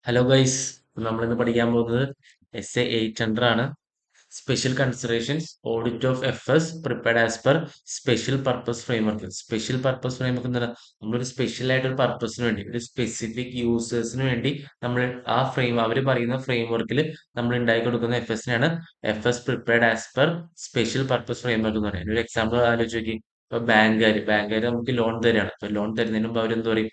Hello guys, നമ്മളിന്ന് പഠിക്കാൻ പോകുന്നത് SA 800 ആണ്. Special considerations audit of FS prepared as per special purpose framework. Special purpose framework എന്താ? നമ്മളൊരു സ്പെഷ്യൽ ആയിട്ട് ഒരു പർപ്പസിന് വേണ്ടി, ഒരു സ്പെസിഫിക് യൂസേഴ്സിന് വേണ്ടി നമ്മൾ അവർ പറയുന്ന ഫ്രെയിംവർക്കിൽ നമ്മൾ ഉണ്ടാക്കി കൊടുക്കുന്ന FSനെയാണ് FS prepared as per special purpose framework എന്ന് പറയുന്നത്. ഒരു എക്സാമ്പിൾ ആലോചിച്ച് നോക്കി. ഇപ്പൊ ബാങ്കുകാർ നമുക്ക് ലോൺ തരികയാണ്. ഇപ്പൊ ലോൺ തരുന്നതിന് മുമ്പ് അവരെന്ത് പറയും?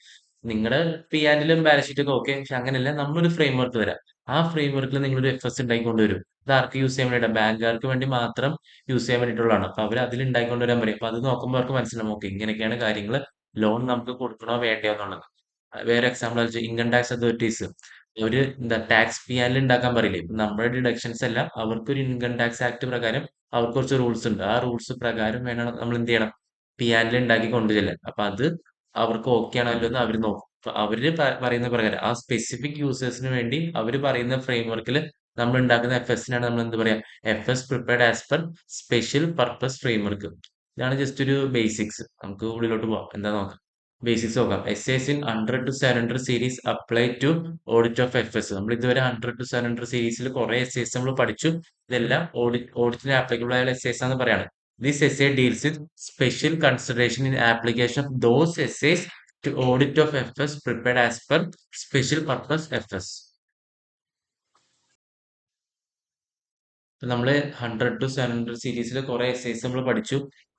നിങ്ങളുടെ P&L ബാലൻസ് ഷീറ്റ് ഒക്കെ ഓക്കെ, പക്ഷെ അങ്ങനെയല്ല, നമ്മളൊരു ഫ്രെയിംവർക്ക് തരാം. ആ ഫ്രെയിംവർക്കിൽ നിങ്ങളൊരു FS ഉണ്ടാക്കി കൊണ്ടുവരും. ഇത് ആർക്ക് യൂസ് ചെയ്യാൻ വേണ്ടിയിട്ടാണ്? ബാങ്കുകാർക്ക് വേണ്ടി മാത്രം യൂസ് ചെയ്യാൻ വേണ്ടിയിട്ടുള്ളതാണ്. അപ്പൊ അവർ അതിൽ ഉണ്ടാക്കിക്കൊണ്ട് വരാൻ പറയും. അപ്പൊ അത് നോക്കുമ്പോൾ അവർക്ക് മനസ്സിലാവും, ഓക്കെ, ഇങ്ങനെയൊക്കെയാണ് കാര്യങ്ങൾ, ലോൺ നമുക്ക് കൊടുക്കണോ വേണ്ടയോ എന്നുള്ളത്. വേറെ എക്സാമ്പിൾ വെച്ചാൽ ഇൻകം ടാക്സ് അതോറിറ്റീസ്, ഒരു എന്താ ടാക്സ് P&L ഉണ്ടാക്കാൻ പറയില്ലേ? ഇപ്പൊ നമ്മുടെ ഡിഡക്ഷൻസ് എല്ലാം അവർക്കൊരു ഇൻകം ടാക്സ് ആക്ട് പ്രകാരം അവർക്ക് കുറച്ച് റൂൾസ് ഉണ്ട്. ആ റൂൾസ് പ്രകാരം വേണം നമ്മൾ എന്ത് ചെയ്യണം? P&L ഉണ്ടാക്കി കൊണ്ടുചെല്ലാൻ. അപ്പൊ അത് അവർക്ക് ഓക്കെ ആണല്ലോ എന്ന് അവർ നോക്കും. അപ്പൊ അവര് പറയുന്ന പ്രകാരം ആ സ്പെസിഫിക് യൂസേഴ്സിന് വേണ്ടി അവർ പറയുന്ന ഫ്രെയിംവർക്കിൽ നമ്മൾ ഉണ്ടാക്കുന്ന FSനാണ് നമ്മൾ എന്ത് പറയാ? FS prepared as per special purpose framework. ഇതാണ് ജസ്റ്റ് ഒരു ബേസിക്സ്. നമുക്ക് ഉള്ളിലോട്ട് പോവാം. എന്താ നോക്കാം. ബേസിക്സ് നോക്കാം. SAS in 100 to 700 series apply to audit of FS. നമ്മൾ ഇതുവരെ 100 to 700 സീരീസിൽ കുറെ SAS നമ്മൾ പഠിച്ചു. ഇതെല്ലാം ഓഡിറ്റിന് ആപ്ലിക്കബിൾ ആയ SAS ആണെന്ന് പറയാണ്. This essay deals with special consideration in application of those essays to audit of FS prepared as per special purpose FS. ഇപ്പൊ നമ്മള് 100 to 700 സീരീസിൽ കുറെ എസ്സേസ് നമ്മൾ പഠിച്ചു.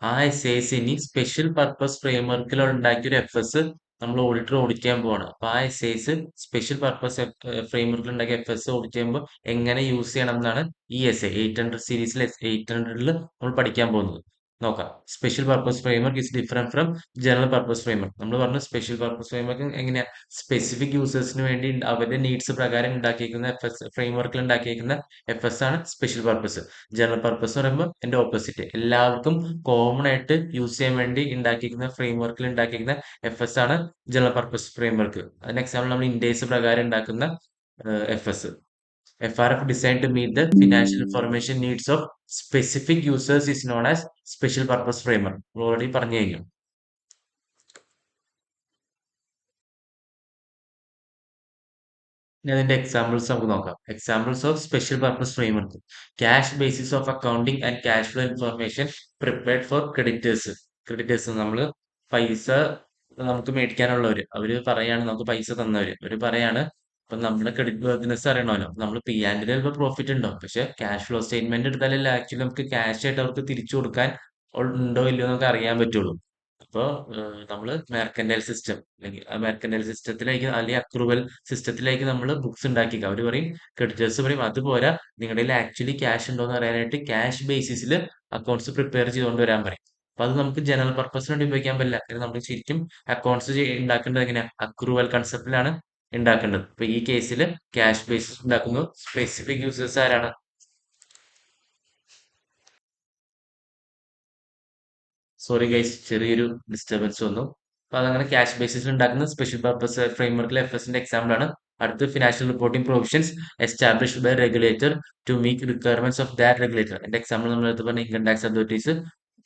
ആ എസ്സേസ് ഇനി സ്പെഷ്യൽ പർപ്പസ് ഫ്രെയിംവർക്കിൽ ഉണ്ടാക്കിയ ഒരു FS നമ്മൾ ഓഡിറ്റർ ഓഡിറ്റ് ചെയ്യാൻ പോവാണ്. അപ്പൊ ആ എസ്സേസ് സ്പെഷ്യൽ പർപ്പസ് ഫ്രെയിംവർക്കിൽ ഉണ്ടാക്കിയ FS ഓഡിറ്റ് ചെയ്യുമ്പോൾ എങ്ങനെ യൂസ് ചെയ്യണം എന്നാണ് ഈ SA 800 സീരീസിൽ 800 നമ്മൾ പഠിക്കാൻ പോകുന്നത്. നോക്കാം. Special purpose framework is different from general purpose framework. നമ്മൾ പറഞ്ഞു സ്പെഷ്യൽ പർപ്പസ് ഫ്രെയിംവർക്ക് എങ്ങനെയാ? സ്പെസിഫിക് യൂസേഴ്സിന് വേണ്ടി അവരുടെ നീഡ്സ് പ്രകാരം ഉണ്ടാക്കിയിരിക്കുന്ന ഫ്രെയിംവർക്കിൽ ഉണ്ടാക്കിയിരിക്കുന്ന FS ആണ് സ്പെഷ്യൽ പർപ്പസ്. ജനറൽ പർപ്പസ് എന്ന് പറയുമ്പോൾ എന്റെ ഓപ്പോസിറ്റ്, എല്ലാവർക്കും കോമൺ ആയിട്ട് യൂസ് ചെയ്യാൻ വേണ്ടി ഉണ്ടാക്കിയിരിക്കുന്ന ഫ്രെയിംവർക്കിൽ ഉണ്ടാക്കിയിരിക്കുന്ന FS ആണ് ജനറൽ പർപ്പസ് ഫ്രെയിംവർക്ക്. അതിന് എക്സാമ്പിൾ നമ്മൾ ഇൻഡേഴ്സ് പ്രകാരം ഉണ്ടാക്കുന്ന FS. FRF designed to meet the financial information needs of specific users is known as special purpose framework. Already പറഞ്ഞു കഴിഞ്ഞു. ഇനി അതിന്റെ എക്സാമ്പിൾസ് നമുക്ക് നോക്കാം. Examples of special purpose framework. Cash basis of accounting and cash flow information prepared for creditors. Creditors നമ്മൾ പൈസ നമുക്ക് മേടിക്കാനുള്ളവര്, അവര് പറയാണ്, നമുക്ക് പൈസ തന്നവര് അവര് പറയാണ്, ഇപ്പൊ നമ്മുടെ ക്രെഡിറ്റ് വർത്തിനെസ് അറിയണമല്ലോ. നമ്മൾ P&L ചിലപ്പോൾ പ്രോഫിറ്റ് ഉണ്ടാവും, പക്ഷെ ക്യാഷ് ഫ്ലോ സ്റ്റേറ്റ്മെന്റ് എടുത്താലല്ലേ ആക്ച്വലി നമുക്ക് ക്യാഷ് ആയിട്ട് അവർക്ക് തിരിച്ചു കൊടുക്കാൻ ഉണ്ടോ ഇല്ലയോ നമുക്ക് അറിയാൻ പറ്റുള്ളൂ. അപ്പോൾ നമ്മൾ മെർക്കന്റൈൽ സിസ്റ്റം, അല്ലെങ്കിൽ ആ മെർക്കന്റൈൽ സിസ്റ്റത്തിലേക്ക് അല്ലെങ്കിൽ അക്രൂവൽ സിസ്റ്റത്തിലേക്ക് നമ്മൾ ബുക്സ് ഉണ്ടാക്കിക്കുക. അവർ പറയും, ക്രെഡിറ്റേഴ്സ് പറയും, അതുപോലെ നിങ്ങളുടെ കയ്യിൽ ആക്ച്വലി ക്യാഷ് ഉണ്ടോ എന്ന് അറിയാനായിട്ട് ക്യാഷ് ബേസിസിൽ അക്കൗണ്ട്സ് പ്രിപ്പയർ ചെയ്തുകൊണ്ട് വരാൻ പറയും. അപ്പൊ അത് നമുക്ക് ജനറൽ പർപ്പസിന് വേണ്ടി ഉപയോഗിക്കാൻ പറ്റില്ല. കാരണം നമ്മൾ ശരിക്കും അക്കൗണ്ട്സ് ഉണ്ടാക്കേണ്ടത് എങ്ങനെയാണ്? അക്രൂവൽ കൺസെപ്റ്റിലാണ് ഉണ്ടാക്കേണ്ടത്. ഇപ്പൊ ഈ കേസിൽ ക്യാഷ് ബേസിസ് ഉണ്ടാക്കുന്നു. സ്പെസിഫിക് യൂസേഴ്സ് ആരാണ്? സോറി ഗൈസ്, ചെറിയൊരു ഡിസ്റ്റർബൻസ് വന്നു. അപ്പൊ അതങ്ങനെ ക്യാഷ് ബേസിസിൽ ഉണ്ടാക്കുന്ന സ്പെഷ്യൽ പർപ്പസ് ഫ്രെയിംവർക്കിലെ FSന്റെ എക്സാമ്പിൾ ആണ്. അടുത്ത് financial reporting provisions established by regulator to meet requirements of that regulator. എന്റെ എക്സാമ്പിൾ നമ്മൾ എടുത്ത് പറഞ്ഞ income tax authorities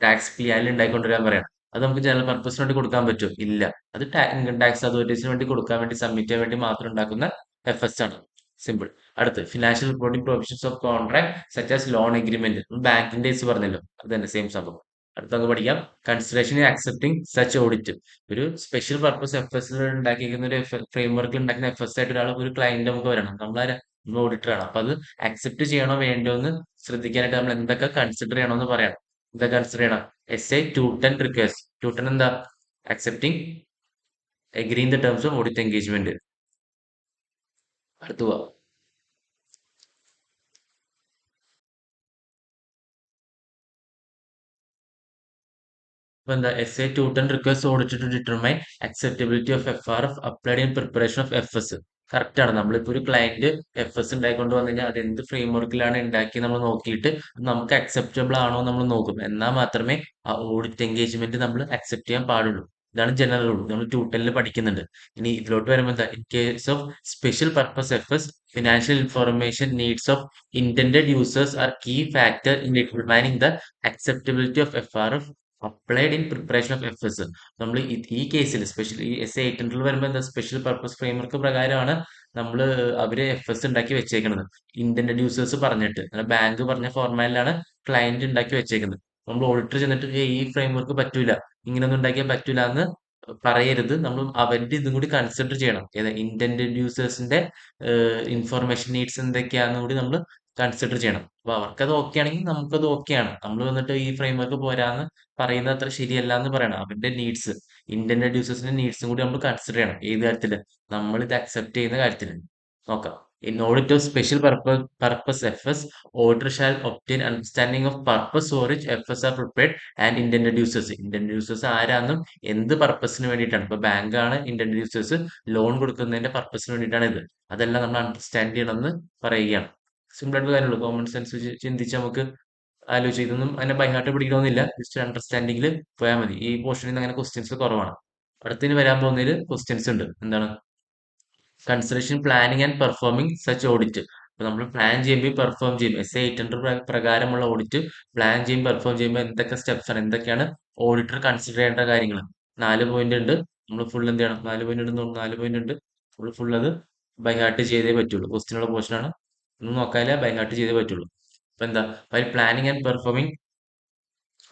tax P&L ഉണ്ടായിക്കൊണ്ടുവരാൻ പറയാം. അത് നമുക്ക് ജനറൽ പർപ്പസിന് വേണ്ടി കൊടുക്കാൻ പറ്റും? ഇല്ല. അത് ഇൻകം ടാക്സ് അതോറിറ്റീസിന് വേണ്ടി കൊടുക്കാൻ വേണ്ടി, സബ്മിറ്റ് ചെയ്യാൻ വേണ്ടി മാത്രം ഉണ്ടാക്കുന്ന FS ആണ്. സിമ്പിൾ. അടുത്ത് financial reporting provisions of contract such as loan agreement. ബാങ്കിന്റെ കേസ് പറഞ്ഞല്ലോ, അത് തന്നെ സെയിം സംഭവം. അടുത്ത നമുക്ക് പഠിക്കാം. Consideration in accepting such audit. ഒരു സ്പെഷ്യൽ പർപ്പസ് FS ഉണ്ടാക്കിയിരിക്കുന്ന ഒരു ഫ്രെയിംവർക്കിൽ ഉണ്ടാക്കുന്ന FS ആയിട്ട് ഒരു ക്ലയന്റ് നമുക്ക് വരണം. നമ്മൾ ഓഡിറ്റർ ആണ്. അപ്പൊ അത് അക്സെപ്റ്റ് ചെയ്യണോ വേണ്ടോ എന്ന് ശ്രദ്ധിക്കാനായിട്ട് നമ്മൾ എന്തൊക്കെ കൺസിഡർ ചെയ്യണമെന്ന് പറയണം. എന്തൊക്കെ കൺസിഡർ ചെയ്യണം? SA 210 request. 210 എന്താ? Accepting agree in the terms of audit engagement. അടുത്ത പോവാം. When the SA 210 requests auditor to determine acceptability of FRF applied in preparation of FS. Correct ആണ്. നമ്മളിപ്പോ ഒരു ക്ലയന്റ് FS ഉണ്ടായിക്കൊണ്ട് വന്നു കഴിഞ്ഞാൽ അത് എന്ത് ഫ്രെയിംവർക്കിലാണ് ഉണ്ടാക്കി നമ്മൾ നോക്കിയിട്ട് നമുക്ക് അക്സെപ്റ്റബിൾ ആണോ നമ്മൾ നോക്കും. എന്നാൽ മാത്രമേ ആ ഓഡിറ്റ് എൻഗേജ്മെന്റ് നമ്മൾ അക്സെപ്റ്റ് ചെയ്യാൻ പാടുള്ളൂ. ഇതാണ് ജനറൽ റൂൾ. നമ്മൾ 210 പഠിക്കുന്നുണ്ട്. ഇനി ഇതിലോട്ട് വരുമ്പോൾ എന്താ? In case of special purpose FS, financial information needs of intended users are key factor in determining the acceptability of FRF applied in preparation of FS. നമ്മൾ ഈ കേസിൽ സ്പെഷ്യൽ ഈ SA 800 വരുമ്പോൾ എന്താ? സ്പെഷ്യൽ പർപ്പസ് ഫ്രെയിംവർക്ക് പ്രകാരമാണ് നമ്മൾ അവര് FS ഉണ്ടാക്കി വെച്ചേക്കുന്നത്, ഇന്റൻഡ് യൂസേഴ്സ് പറഞ്ഞിട്ട്, ബാങ്ക് പറഞ്ഞ ഫോർമാറ്റിലാണ് ക്ലയന്റ് ഉണ്ടാക്കി വെച്ചേക്കുന്നത്. നമ്മൾ ഓഡിറ്റർ ചെന്നിട്ട് ഈ ഫ്രെയിംവർക്ക് പറ്റൂല, ഇങ്ങനെയൊന്നും ഉണ്ടാക്കിയാൽ പറ്റൂല എന്ന് പറയരുത്. നമ്മൾ അവരുടെ ഇതും കൂടി കൺസിഡർ ചെയ്യണം. ഏതാ ഇന്റൻഡ് യൂസേഴ്സിന്റെ ഇൻഫർമേഷൻ നീഡ്സ് എന്തൊക്കെയാണെന്ന് കൂടി നമ്മൾ കൺസിഡർ ചെയ്യണം. അപ്പൊ അവർക്കത് ഓക്കെ ആണെങ്കിൽ നമുക്കത് ഓക്കെ ആണ്. നമ്മൾ വന്നിട്ട് ഈ ഫ്രെയിംവർക്ക് പോരാന്ന് പറയുന്നത് അത്ര ശരിയല്ല എന്ന് പറയണം. അവരുടെ നീഡ്സ്, ഇന്റൻഡ് യൂസേഴ്സിന്റെ നീഡ്സും കൂടി നമ്മൾ കൺസിഡർ ചെയ്യണം. ഏത് കാര്യത്തില്? നമ്മൾ ഇത് അക്സെപ്റ്റ് ചെയ്യുന്ന കാര്യത്തില്. നോക്കാം. In audit of special purpose FS, auditor shall obtain understanding of purpose for which FS are prepared and intended users. Intended users ആരാന്നും എന്ത് പർപ്പസിന് വേണ്ടിയിട്ടാണ്. ഇപ്പൊ ബാങ്ക് ആണ് ഇന്റൻഡ് യൂസേഴ്സ്, ലോൺ കൊടുക്കുന്നതിന്റെ പർപ്പസിന് വേണ്ടിയിട്ടാണ് ഇത്. അതെല്ലാം നമ്മൾ അണ്ടർസ്റ്റാൻഡ് ചെയ്യണമെന്ന് പറയുകയാണ്. സിമ്പിൾ ആയിട്ടുള്ള കാര്യമുള്ളൂ. കോമൺ സെൻസ് ചിന്തിച്ച് നമുക്ക് ആലോചിച്ച് ഇതൊന്നും അങ്ങനെ ബൈ ഹാർട്ട് പിടിക്കണമെന്നില്ല. ജസ്റ്റ് അണ്ടർസ്റ്റാൻഡിങ്ങിൽ പോയാൽ മതി. ഈ പോർഷനിൽ നിന്ന് അങ്ങനെ ക്വസ്റ്റ്യൻസ് കുറവാണ്. അടുത്തതിന് വരാൻ പോകുന്നതിൽ ക്വസ്റ്റ്യൻസ് ഉണ്ട്. എന്താണ്? Consideration planning and performing such audit. അപ്പൊ നമ്മൾ പ്ലാൻ ചെയ്യുമ്പോൾ പെർഫോം ചെയ്യും. SA 800 പ്രകാരമുള്ള ഓഡിറ്റ് പ്ലാൻ ചെയ്യും, പെർഫോം ചെയ്യുമ്പോൾ എന്തൊക്കെ സ്റ്റെപ്സ് ആണ്, എന്തൊക്കെയാണ് ഓഡിറ്റർ കൺസിഡർ ചെയ്യേണ്ട കാര്യങ്ങൾ? 4 പോയിന്റ് ഉണ്ട്. നമ്മൾ ഫുൾ എന്ത് ചെയ്യണം? 4 പോയിന്റ് ഉണ്ട്, 4 പോയിന്റ് ഉണ്ട്. നമ്മൾ ഫുൾ അത് ബൈ ഹാർട്ട് ചെയ്തേ പറ്റുള്ളൂ. ക്വസ്റ്റിനുള്ള പോർഷൻ ആണ്, ഒന്നും നോക്കാനില്ല, ബൈ ഹാർട്ട് ചെയ്തേ പറ്റുള്ളൂ. അപ്പൊ എന്താ? Planning and performing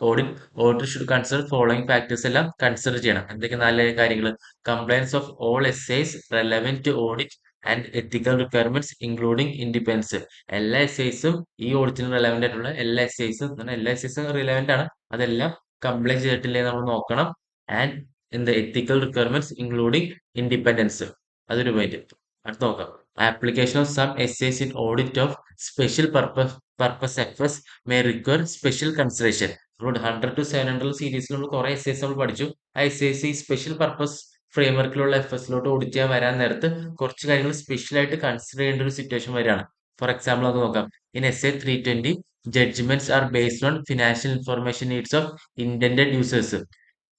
audit should consider following factors എല്ലാം കൺസിഡർ ചെയ്യണം. എന്തൊക്കെ 4 കാര്യങ്ങൾ? Compliance of all SIs relevant to audit and ethical requirements including independence. എല്ലാ SIസും ഈ ഓഡിറ്റിന് റെലവെന്റ് ആയിട്ടുള്ള എല്ലാ SIസും റിലവെന്റ് ആണ്. അതെല്ലാം കംപ്ലൈൻ ചെയ്തിട്ടില്ലേ നമ്മൾ നോക്കണം. And ethical requirements including independence, അതൊരു പോയിന്റ്. അടുത്ത് നോക്കാം. Application of some SIs in audit of special purpose FS may require special consideration. 100 to 700 സീരീസിൽ നമ്മൾ കുറെ SIs നമ്മൾ പഠിച്ചു. ആ SIs ഈ സ്പെഷ്യൽ പർപ്പസ് ഫ്രെയിംവർക്കിലുള്ള FSലോട്ട് ഓഡിറ്റ് ചെയ്യാൻ വരാൻ നേരത്ത് കുറച്ച് കാര്യങ്ങൾ സ്പെഷ്യൽ ആയിട്ട് കൺസിഡർ ചെയ്യേണ്ട ഒരു സിറ്റുവേഷൻ വരികയാണ്. ഫോർ എക്സാമ്പിൾ അത് നോക്കാം. In SA 320 judgements are based on financial information needs of intended users.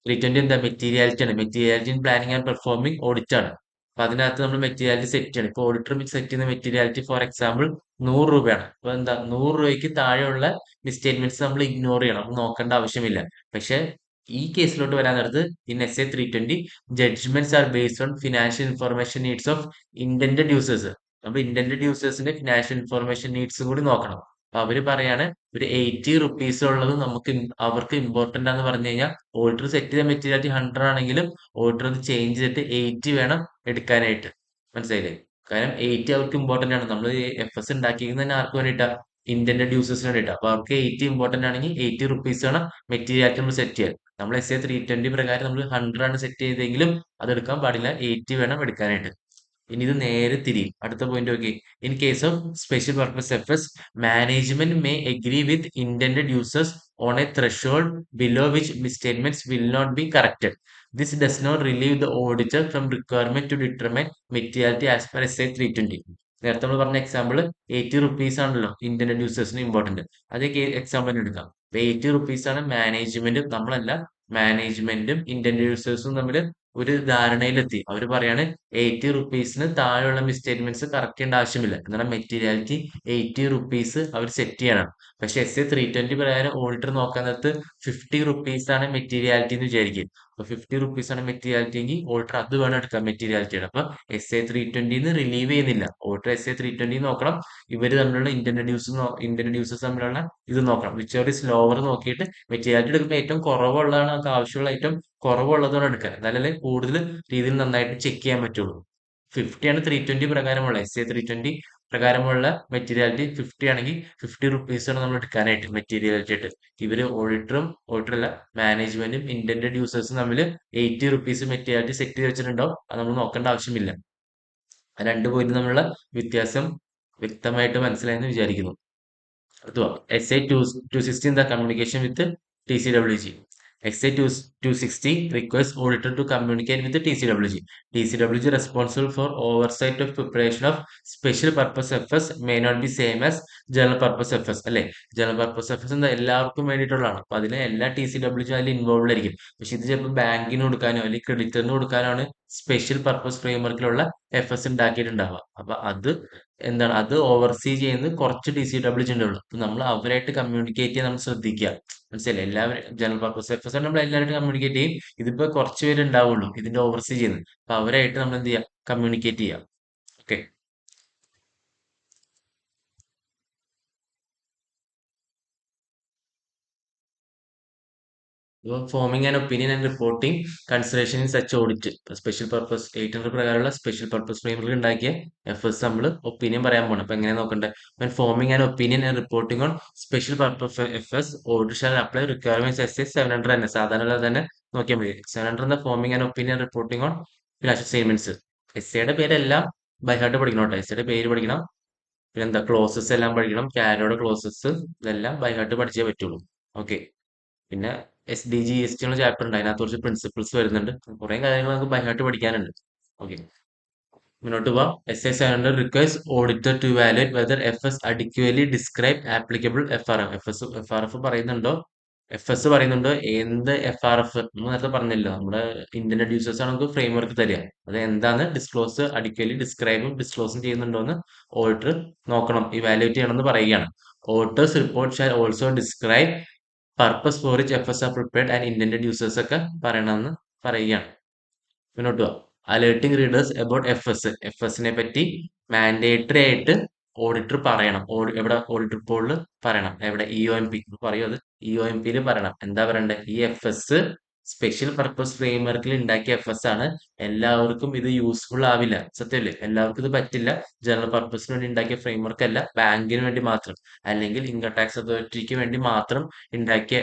320 എന്താ? മെറ്റീരിയാലിറ്റി ആണ്. Materiality in planning and performing audit ആണ്. അപ്പൊ അതിനകത്ത് നമ്മൾ മെറ്റീരിയാലിറ്റി സെറ്റ് ചെയ്യണം. ഇപ്പൊ ഓഡിറ്റർ സെറ്റ് ചെയ്യുന്ന മെറ്റീരിയാലിറ്റി ഫോർ എക്സാമ്പിൾ 100 രൂപയാണ്. അപ്പൊ എന്താ? 100 രൂപയ്ക്ക് താഴെയുള്ള മിസ്റ്റേറ്റ്മെന്റ്സ് നമ്മൾ ഇഗ്നോർ ചെയ്യണം, നമുക്ക് നോക്കേണ്ട ആവശ്യമില്ല. പക്ഷെ ഈ കേസിലോട്ട് വരാൻ നേരത്ത് in SA 320 judgements are based on financial information needs of intended users. അപ്പൊ ഇന്റൻഡഡ് യൂസേഴ്സിന്റെ ഫിനാൻഷ്യൽ ഇൻഫർമേഷൻ നീഡ്സും കൂടി നോക്കണം. അപ്പൊ അവര് പറയാണ് ഒരു 80 റുപ്പീസ് ഉള്ളത് നമുക്ക് അവർക്ക് ഇമ്പോർട്ടന്റ് ആണെന്ന് പറഞ്ഞു കഴിഞ്ഞാൽ ഓഡിറ്റർ സെറ്റ് ചെയ്ത മെറ്റീരിയാലിറ്റി 100 ആണെങ്കിലും ഓഡിറ്റർ അത് ചേഞ്ച് ചെയ്തിട്ട് 80 വേണം എടുക്കാനായിട്ട്. മനസ്സിലായില്ലേ? കാരണം 80 അവർക്ക് ഇമ്പോർട്ടന്റ് ആണ്. നമ്മൾ FS ഉണ്ടാക്കിയിരിക്കുന്നത് തന്നെ ആർക്ക് വേണ്ടിയിട്ടാ? ഇന്റൻഡഡ് യൂസേഴ്സിന് വേണ്ടിയിട്ടാ. അപ്പൊ അവർക്ക് 80 ഇമ്പോർട്ടന്റ് ആണെങ്കിൽ 80 റുപ്പീസ് വേണം മെറ്റീരിയാലിറ്റി നമ്മൾ സെറ്റ് ചെയ്യാൻ. നമ്മൾ SA 320 പ്രകാരം നമ്മൾ 100 ആണ് സെറ്റ് ചെയ്തെങ്കിലും അത് എടുക്കാൻ പാടില്ല, 80 വേണം എടുക്കാനായിട്ട്. ഇനി ഇത് നേരെ തിരിയും. അടുത്ത പോയിന്റ് നോക്കി. In case of special purpose FS, management may agree with intended users on a threshold below which misstatements will not be corrected. This does not relieve the auditor from requirement to determine materiality as per SA 320. നേരത്തെ നമ്മൾ പറഞ്ഞ example 80 rupees ആണല്ലോ internet യൂസേഴ്സിന് important. അതേ example എടുക്കാം. 80 rupees ആണ് മാനേജ്മെന്റും നമ്മളല്ല, മാനേജ്മെന്റും ഇന്റർനെറ്റ് യൂസേഴ്സും തമ്മിൽ ഒരു ധാരണയിലെത്തി. അവർ പറയാണ് 80 റുപ്പീസിന് താഴെയുള്ള മിസ്റ്റേറ്റ്മെന്റ്സ് കറക്റ്റ് ചെയ്യേണ്ട ആവശ്യമില്ല. എന്നാൽ മെറ്റീരിയാലിറ്റി 80 റുപ്പീസ് അവർ സെറ്റ് ചെയ്യണം. പക്ഷെ SA 320 പ്രകാരം ഓഡിറ്റർ നോക്കാൻ നേരത്ത് 50 റുപ്പീസ് ആണ് മെറ്റീരിയാലിറ്റി എന്ന് വിചാരിക്കും. അപ്പൊ 50 റുപ്പീസ് ആണ് മെറ്റീരിയാലിറ്റി എങ്കിൽ ഓഡിറ്റർ അത് വേണം എടുക്കാൻ മെറ്റീരിയാലിറ്റിയുടെ. അപ്പൊ SA 320 റിലീവ് ചെയ്യുന്നില്ല. ഓഡിറ്റർ SA 320 നോക്കണം. ഇവര് തമ്മിലുള്ള ഇന്റർനെറ്റ് യൂസേഴ്സ് തമ്മിലുള്ള ഇത് നോക്കണം. വിച്ച് എവർ ഇസ് ലോവർ നോക്കിയിട്ട് മെറ്റീരിയാലിറ്റി എടുക്കുമ്പോൾ ഏറ്റവും കുറവുള്ളതാണ് നമുക്ക് ആവശ്യമുള്ള ഏറ്റവും കുറവുള്ളതാണ് എടുക്കാൻ. എന്നാലല്ലേ കൂടുതൽ രീതിയിൽ നന്നായിട്ട് ചെക്ക് ചെയ്യാൻ പറ്റുള്ളൂ. 50 ആണ് 320 പ്രകാരമുള്ള SA 320 പ്രകാരമുള്ള മെറ്റീരിയാലിറ്റി 50 ആണെങ്കിൽ 50 റുപ്പീസ് ആണ് നമ്മൾ എടുക്കാനായിട്ട് മെറ്റീരിയാലിറ്റി ആയിട്ട്. ഇവര് ഓഡിറ്ററല്ല, മാനേജ്മെന്റും ഇന്റൻഡഡ് യൂസേഴ്സും തമ്മിൽ 80 റുപ്പീസ് മെറ്റീരിയാലിറ്റി സെറ്റ് ചെയ്ത് വെച്ചിട്ടുണ്ടാവും. അത് നമ്മൾ നോക്കേണ്ട ആവശ്യമില്ല. ആ 2 പോയിന്റ് തമ്മിലുള്ള വ്യത്യാസം വ്യക്തമായിട്ട് മനസ്സിലായെന്ന് വിചാരിക്കുന്നു. അടുത്ത SA 260 in the communication with TCWG. SA 260 requires auditor to communicate with the TCWG. TCWG responsible for oversight of preparation of special purpose FS may not be same as general purpose FS. അല്ലെ? General purpose FS എന്താ? എല്ലാവർക്കും വേണ്ടിയിട്ടുള്ളതാണ്. അപ്പൊ അതിലെ എല്ലാ TCWG അതിൽ involve ആയിരിക്കും. പക്ഷെ ഇത് ചിലപ്പോൾ ബാങ്കിന് കൊടുക്കാനോ അല്ലെങ്കിൽ ക്രെഡിറ്ററിന് കൊടുക്കാനാണ് സ്പെഷ്യൽ പർപ്പസ് ഫ്രെയിംവർക്കിലുള്ള FS ഉണ്ടാക്കിയിട്ടുണ്ടാവുക. അപ്പൊ അത് എന്താണ്? അത് ഓവർസീ ചെയ്യുന്നത് കുറച്ച് TCWG ഉണ്ടാവുള്ളൂ. അപ്പൊ നമ്മൾ അവരായിട്ട് കമ്മ്യൂണിക്കേറ്റ് ചെയ്യാൻ നമ്മൾ ശ്രദ്ധിക്കുക. മനസ്സിലായില്ലേ? എല്ലാവരും ജനറൽ പർപ്പസ് FS നമ്മൾ എല്ലാവരും കമ്മ്യൂണിക്കേറ്റ് ചെയ്യും. ഇതിപ്പോ കുറച്ച് പേര് ഉണ്ടാവുള്ളൂ ഇതിന്റെ ഓവർസീ ചെയ്യുന്നത്. അപ്പൊ അവരായിട്ട് നമ്മൾ എന്ത് ചെയ്യാം? കമ്മ്യൂണിക്കേറ്റ് ചെയ്യാം. Okay. Forming and opinion and reporting consideration in such audit. Special purpose 800 പ്രകാരമുള്ള സ്പെഷ്യൽ പർപ്പസ് ഫ്രെയിംവർക്കിൽ ഉണ്ടാക്കിയ എഫേഴ്സ് നമ്മൾ ഒപ്പീനിയൻ പറയാൻ പോകണം. അപ്പൊ എങ്ങനെ നോക്കണ്ടേ? Forming and opinion and reporting on special purpose affairs audit shall apply requirements S 700 തന്നെ സാധാരണ തന്നെ നോക്കിയാൽ മതി. 700 എന്ന forming and opinion reporting on financial statements. എസ്സേയുടെ പേരെല്ലാം ബൈ ഹാർട്ട് പഠിക്കണം കേട്ടോ. എസ്സേയുടെ പേര് പഠിക്കണം, പിന്നെന്താ ക്ലോസസ് എല്ലാം പഠിക്കണം, ക്യാരോടെ ക്ലോസസ് ഇതെല്ലാം ബൈ ഹാർട്ട് പഠിച്ചേ പറ്റുള്ളൂ. ഓക്കെ. പിന്നെ SDGST ഉള്ള ചാപ്റ്റർ ഉണ്ട്, അതിനകത്ത് കുറച്ച് പ്രിൻസിപ്പിൾസ് വരുന്നുണ്ട്, കുറെ കാര്യങ്ങൾ നമുക്ക് ബൈ ഹാർട്ട് പഠിക്കാനുണ്ട്. ഓക്കെ, മുന്നോട്ട് പോവാം. SA 700 requires auditor to evaluate whether FS adequately describe applicable FRF. FRF പറയുന്നുണ്ടോ, FS പറയുന്നുണ്ടോ, എന്ത് FRF നേരത്തെ പറഞ്ഞല്ലോ, നമ്മുടെ ഇന്ത്യൻ അഡ്യൂസേഴ്സ് ആണ് നമുക്ക് ഫ്രെയിം വർക്ക് തരിക. അത് എന്താണ് ഡിസ്ക്ലോസ് അഡിക്വലി ഡിസ്ക്രൈബും ഡിസ്ക്ലോസും ചെയ്യുന്നുണ്ടോ എന്ന് ഓഡിറ്റർ നോക്കണം, ഇവാലുവേറ്റ് ചെയ്യണം എന്ന് പറയുകയാണ്. Auditors report shall also describe purpose for which FS are prepared and intended users ഒക്കെ പറയണമെന്ന് പറയുകയാണ്. മുന്നോട്ട് പോവാം. അലേർട്ടിംഗ് റീഡേഴ്സ് അബൌട്ട് FSനെ പറ്റി മാൻഡേറ്ററി ആയിട്ട് ഓഡിറ്റർ പറയണം. എവിടെ ഓഡിറ്റർ റിപ്പോർട്ടിൽ പറയണം, എവിടെ EOMP പറയൂ, അത് EOMPയിൽ പറയണം. എന്താ പറയണ്ടേ? ഈ FS സ്പെഷ്യൽ പർപ്പസ് ഫ്രെയിംവർക്കിൽ ഉണ്ടാക്കിയ FS ആണ്, എല്ലാവർക്കും ഇത് യൂസ്ഫുൾ ആവില്ല. സത്യമല്ലേ? എല്ലാവർക്കും ഇത് പറ്റില്ല. ജനറൽ പർപ്പസിന് വേണ്ടി ഉണ്ടാക്കിയ ഫ്രെയിംവർക്ക് അല്ല, ബാങ്കിന് വേണ്ടി മാത്രം അല്ലെങ്കിൽ ഇൻകം ടാക്സ് അതോറിറ്റിക്ക് വേണ്ടി മാത്രം ഉണ്ടാക്കിയ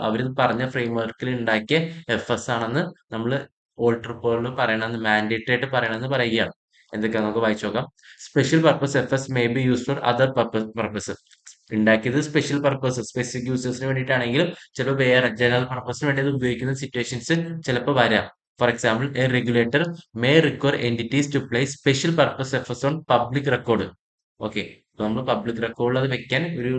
അവർ പറഞ്ഞ ഫ്രെയിംവർക്കിൽ ഉണ്ടാക്കിയ FS ആണെന്ന് നമ്മൾ ഓൾട്ടർ പോളിന് പറയണമെന്ന് മാൻഡേറ്ററി ആയിട്ട് പറയണമെന്ന് പറയുകയാണ്. എന്തൊക്കെയാ നമുക്ക് വായിച്ചു നോക്കാം. Special purpose FS may be use for other purpose. ഉണ്ടാക്കിയത് സ്പെഷ്യൽ പർപ്പസ് സ്പെസിഫിക് യൂസേഴ്സിന് വേണ്ടിയിട്ടാണെങ്കിലും ചിലപ്പോൾ വേറെ ജനറൽ പർപ്പസിന് വേണ്ടി അത് ഉപയോഗിക്കുന്ന സിറ്റുവേഷൻസ് ചിലപ്പോൾ വരാം. For example, a regulator may require entities to place special purpose FS on public record. Okay, നമ്മൾ പബ്ലിക് റെക്കോർഡിൽ അത് വെക്കാൻ ഒരു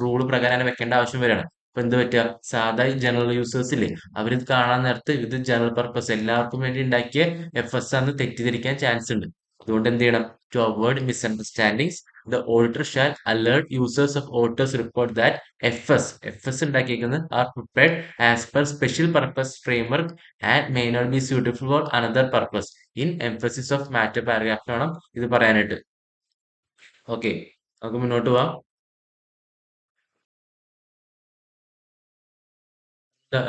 റൂൾ പ്രകാരം വെക്കേണ്ട ആവശ്യം വരികയാണ്. അപ്പൊ എന്ത് പറ്റുക? സാധാ ജനറൽ യൂസേഴ്സ് ഇല്ലേ, അവരിത് കാണാൻ നേരത്ത് ഇത് ജനറൽ പർപ്പസ് എല്ലാവർക്കും വേണ്ടി ഉണ്ടാക്കിയ FS ആണെന്ന് തെറ്റിദ്ധരിക്കാൻ ചാൻസ് ഉണ്ട്. അതുകൊണ്ട് എന്ത് ചെയ്യണം? To avoid misunderstandings the auditor shall alert users of auditor's report that FS ഉണ്ടാക്കിയിരിക്കുന്നത് are prepared as per special purpose framework and may not be suitable for another purpose in emphasis of matter paragraph വേണം ഇത് പറയാനായിട്ട്. Okay, നമുക്ക് മുന്നോട്ട് പോവാം.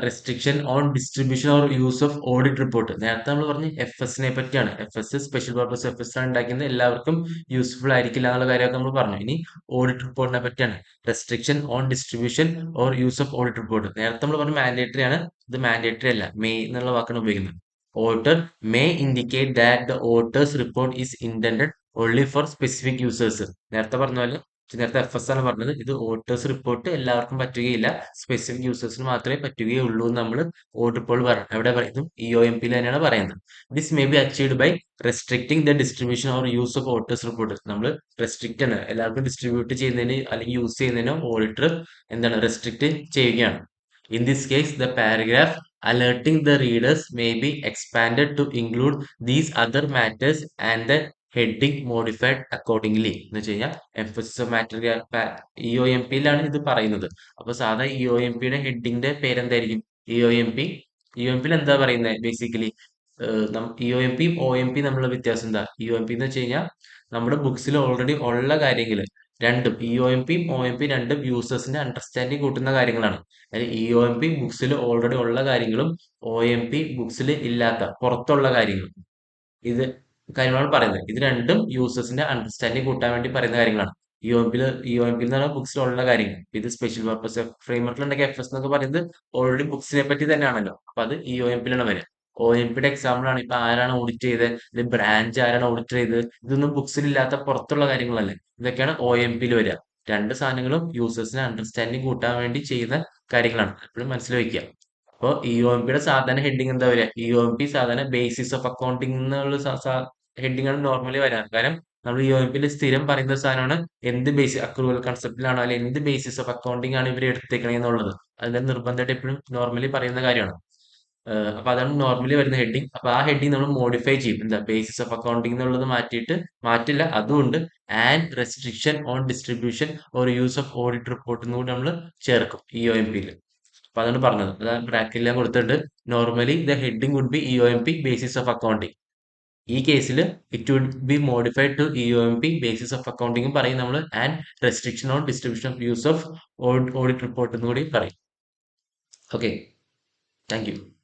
Restriction on distribution or use of audit report. നേരത്തെ നമ്മൾ പറഞ്ഞ FSനെ പറ്റിയാണ്. FS സ്പെഷ്യൽ പർപ്പസ് FS ആണ് ഉണ്ടാക്കുന്നത്, എല്ലാവർക്കും യൂസ്ഫുൾ ആയിരിക്കില്ല എന്നുള്ള കാര്യമൊക്കെ നമ്മൾ പറഞ്ഞു. ഇനി ഓഡിറ്റ് റിപ്പോർട്ടിനെ പറ്റിയാണ്. Restriction on distribution or use of audit report. നേരത്തെ നമ്മൾ പറഞ്ഞ മാൻഡേറ്ററി ആണ്, ഇത് മാൻഡേറ്ററി അല്ല, മേ എന്നുള്ള വാക്കാണ് ഉപയോഗിക്കുന്നത്. Auditor may indicate that the auditors report is intended only four specific users. നേരത്തെ പറഞ്ഞ പോലെ, നേരത്തെ FS ആണ് പറഞ്ഞത്, ഇത് ഓഡിറ്റേഴ്സ് റിപ്പോർട്ട് എല്ലാവർക്കും പറ്റുകയില്ല, സ്പെസിഫിക് യൂസേഴ്സിന് മാത്രമേ പറ്റുകയുള്ളൂ എന്ന് നമ്മൾ ഓഡിറ്റ് റിപ്പോർട്ട് പറയണം. എവിടെ പറയുന്നു? EOMPയിൽ തന്നെയാണ് പറയുന്നത്. This may be achieved by restricting the distribution or use of auditor's report. നമ്മൾ റെസ്ട്രിക്റ്റ് ആണ്, എല്ലാവർക്കും ഡിസ്ട്രിബ്യൂട്ട് ചെയ്യുന്നതിന് അല്ലെങ്കിൽ യൂസ് ചെയ്യുന്നതിനോ ഓഡിറ്റർ എന്താണ് റെസ്ട്രിക്റ്റ് ചെയ്യുകയാണ്. In this case, the paragraph alerting the readers may be expanded to include these other matters and the heading modified accordingly എന്ന് വെച്ച് കഴിഞ്ഞാൽ എംഫസിസ് ഓഫ് മാറ്റർ EOMPയിലാണ് ഇത് പറയുന്നത്. അപ്പൊ സാധാ EOMPയുടെ ഹെഡിങ്ങിന്റെ പേരെന്തായിരിക്കും? EOMPയിൽ എന്താ പറയുന്നത്? ബേസിക്കലി EOMPയും OMP തമ്മിലുള്ള വ്യത്യാസം എന്താ? EOMP എന്ന് വെച്ച് കഴിഞ്ഞാൽ നമ്മുടെ ബുക്സിൽ ഓൾറെഡി ഉള്ള കാര്യങ്ങൾ രണ്ടും, EOMPയും OMP രണ്ടും യൂസേഴ്സിന്റെ അണ്ടർസ്റ്റാൻഡിങ് കൂട്ടുന്ന കാര്യങ്ങളാണ്. അതായത് EOMP ബുക്സിൽ ഓൾറെഡി ഉള്ള കാര്യങ്ങളും OMP ബുക്സിൽ ഇല്ലാത്ത പുറത്തുള്ള കാര്യങ്ങളും ഇത് കാര്യങ്ങളാണ് പറയുന്നത്. ഇത് രണ്ടും യൂസേഴ്സിന്റെ അണ്ടർസ്റ്റാൻഡിങ് കൂട്ടാൻ വേണ്ടി പറയുന്ന കാര്യങ്ങളാണ്. EOMP എന്ന് പറഞ്ഞാൽ ബുക്സിലുള്ള കാര്യങ്ങൾ. ഇത് സ്പെഷ്യൽ പർപ്പസ് ഫ്രെയിംവർക്കിൽ ഉണ്ടാക്കിയ FS എന്നൊക്കെ പറയുന്നത് ഓൾറെഡി ബുക്സിനെ പറ്റി തന്നെയാണല്ലോ. അപ്പൊ അത് EOMPയിലാണ് വരിക. OMPയുടെ എക്സാമ്പിൾ ആണ് ഇപ്പൊ ആരാണ് ഓഡിറ്റ് ചെയ്തത്, ഇത് ബ്രാഞ്ച് ആരാണ് ഓഡിറ്റ് ചെയ്തത്, ഇതൊന്നും ബുക്സിൽ ഇല്ലാത്ത പുറത്തുള്ള കാര്യങ്ങളല്ലേ. ഇതൊക്കെയാണ് OMPയിൽ വരിക. രണ്ട് സാധനങ്ങളും യൂസേഴ്സിന് അണ്ടർസ്റ്റാൻഡിങ് കൂട്ടാൻ വേണ്ടി ചെയ്യുന്ന കാര്യങ്ങളാണ്, എപ്പോഴും മനസ്സിൽ വെക്കുക. അപ്പോൾ EOMPയുടെ സാധാരണ ഹെഡിങ് എന്താ വരിക? EOMP സാധാരണ ബേസിസ് ഓഫ് അക്കൗണ്ടിങ് എന്നുള്ള ഹെഡിങ് ആണ് നോർമലി വരാറ്. കാരണം നമ്മൾ EOMPയിൽ സ്ഥിരം പറയുന്ന സാധനമാണ് എന്ത് ബേസിസ് അക്രൂവൽ കൺസെപ്റ്റിലാണോ അല്ലെങ്കിൽ എന്ത് ബേസിസ് ഓഫ് അക്കൗണ്ടിങ് ആണ് ഇവർ എടുത്തേക്കണേ എന്നുള്ളത്. അതിന്റെ നിർബന്ധമായിട്ട് എപ്പോഴും നോർമലി പറയുന്ന കാര്യമാണ്. അപ്പൊ അതാണ് നോർമലി വരുന്ന ഹെഡിങ്. അപ്പൊ ആ ഹെഡിങ് നമ്മൾ മോഡിഫൈ ചെയ്യും. എന്താ? ബേസിസ് ഓഫ് അക്കൗണ്ടിങ് എന്നുള്ളത് മാറ്റില്ല, അതുകൊണ്ട് and restriction on distribution or use of audit report എന്ന് കൂടി നമ്മൾ ചേർക്കും EOMPയിൽ. അപ്പൊ അതാണ് പറഞ്ഞത്. അതാണ് ബ്രാക്കറ്റിൽ ഞാൻ കൊടുത്തിട്ടുണ്ട്. Normally the heading would be EOMP basis of accounting. ഈ കേസിൽ it would be modified to EOMP basis of accounting പറയും നമ്മൾ, and restriction on distribution of use of audit report എന്ന് കൂടി പറയും. Okay, thank U.